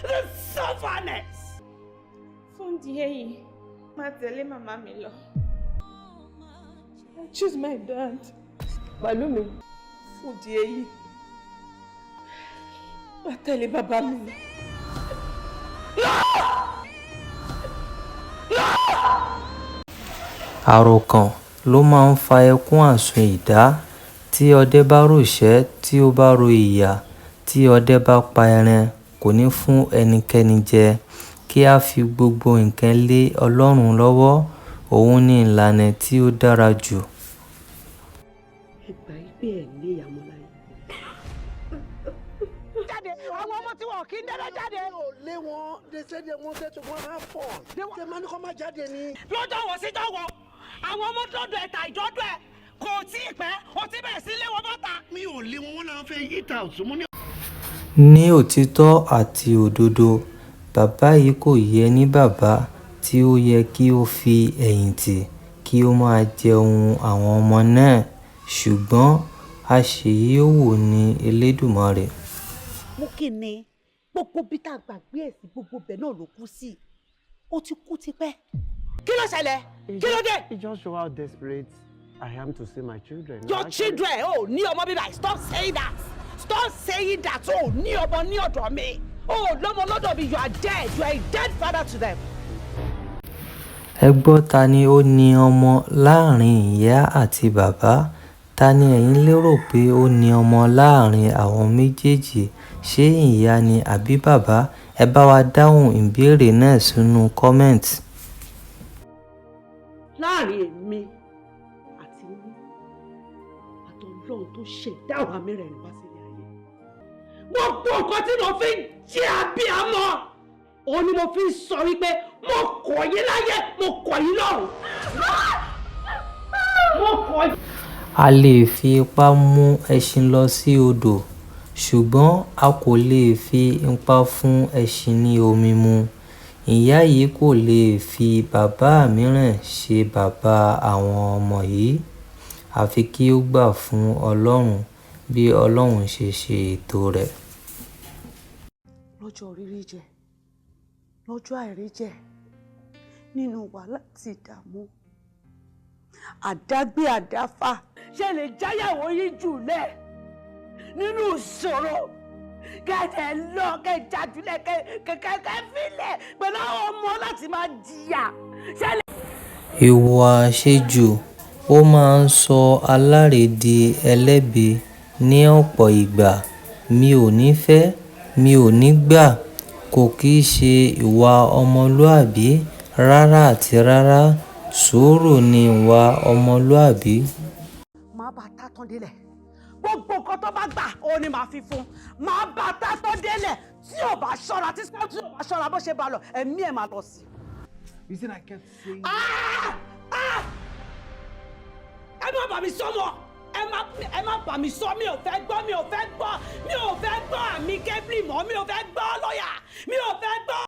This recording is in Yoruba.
The stubbornness. Fún díẹ̀ yìí, má tẹ̀lé màmá mi lọ. I choose my dad. Balumi. Fún díẹ̀ yìí, má tẹ̀lé bàbá mi lọ. Àròkàn ló máa ń fa ẹkún àsun ìdá. Tí ọdẹ bá ròṣẹ́, tí ó bá ro ìyà, tí ọdẹ bá pa ẹran, kò ní fún ẹnikẹ́ni jẹ. Kí a fi gbogbo nǹkan lé Ọlọ́run lọ́wọ́, òun ni ìlànà tí ó dára jù. Ìgbà ìgbé ẹ̀ lé ìyàmọ́ láyé. Jáde, àwọn ọmọ tí wọn kì í dẹ́rẹ́ jáde. Lé wọn, they said they wanted to go and have fun. They máa ní kó má jáde ni. Lọ́jọ́ wọ̀ sí jọ̀wọ́, àwọn ọmọ dọ́dọ̀ ẹ̀ta ìjọ́dọ̀ ẹ̀ kò tí ì pẹ́, ó ti bẹ̀rẹ̀ sí lé wọn bọ́ta. Mi ò lé wọn, wọn náà fẹ́ yí ta ọ̀tún mú ní. Ní òtítọ́ àti òdodo, bàbá yìí kò yẹ ní bàbá tí ó yẹ kí ó fi ẹ̀yìn tì kí ó máa jẹun àwọn ọmọ náà, ṣùgbọ́n aṣèyí ó wò ní Elédùmarè. Mú kí ni gbogbo bí tá a gbàgbé ẹ̀ sí gbogbo bẹ̀ náà ló kú sí. Ó ti kú tipẹ́. Kí ló ṣẹlẹ̀? Kí ló dé? It just show how desperate I am to see my children. Your children, oh, ní ọmọ bíbá, stop saying that. Stop saying that, oh, ní ọmọ ní ọ̀dọ̀ mi. Oh, lọ́mọ lọ́dọ̀ mi, you are dead. You are a dead father to them. Ẹ gbọ́, ta ni ó ní ọmọ láàrin ìyá àti bàbá? Ta ni ẹ̀yin lérò pé ó ní ọmọ láàrin àwọn méjèèjì? Ṣé ìyá ni àbí bàbá? Ẹ bá wa dáhùn ìbéèrè náà sínú comment. Láàrin èmi àti yín àtọlọ́run tó ṣẹ̀dá àwọn amẹ́rẹ̀ẹ́rin wá sílé ayé. Gbogbo nǹkan tí mo fi ń jẹ́ abiyamọ, òun ni mo fi ń sọ wípé mo kọ̀ yín láyé, mo kọ̀ yín lọ́run. Mo kọ̀ yín. A lè fi ipá mú ẹṣin lọ sí odò, ṣùgbọ́n a kò lè fi ipá fún ẹṣin ní omi mu. Ìyá yìí kò lè fi bàbá mìíràn ṣe bàbá àwọn ọmọ yìí, àfi kí ó gbà fún Ọlọ́run bí Ọlọ́run ṣe ṣe ètò rẹ̀. Lọ́jọ́ rírí jẹ, lọ́jọ́ àìrí jẹ, nínú wàhálà àti ìdààmú, àdágbé àdáfà, ṣe lè jáyàwó yín jùlẹ̀ nínú ìṣòro. Kẹ̀kẹ́ lọ, kẹ̀ jàdúlẹ̀, kẹ̀kẹ́ fílẹ̀ pẹ̀lú àwọn ọmọ láti máa jìyà. Ìwà àṣejù ó máa ń sọ aláre di ẹlẹ́bi ní ọ̀pọ̀ ìgbà. Mi ò ní fẹ́, mi ò ní gbà, kò kì í ṣe ìwà ọmọlúàbí rárá àti rárá. Sùúrù ni ìwà ọmọlúàbí. Màá bá tá tán délẹ̀. Gbogbo nǹkan tó bá gbà, òun ni màá fi fún. Màá bá tá tán délẹ̀. Tí ò bá ṣọ́ra, tí ò bá ṣọ́ra bó ṣe bá lọ, ẹ̀mí ẹ̀ máa lọ sí. You see, I kept saying. Ẹ má bà mí sọ mọ́. Ẹ má bà mí sọ, mi ò fẹ́ gbọ́, mi ò fẹ́ gbọ́, mi ò fẹ́ gbọ́ àmì kébìlì mọ́, mi ò fẹ́ gbọ́ lọ́yà, mi ò fẹ́ gbọ́.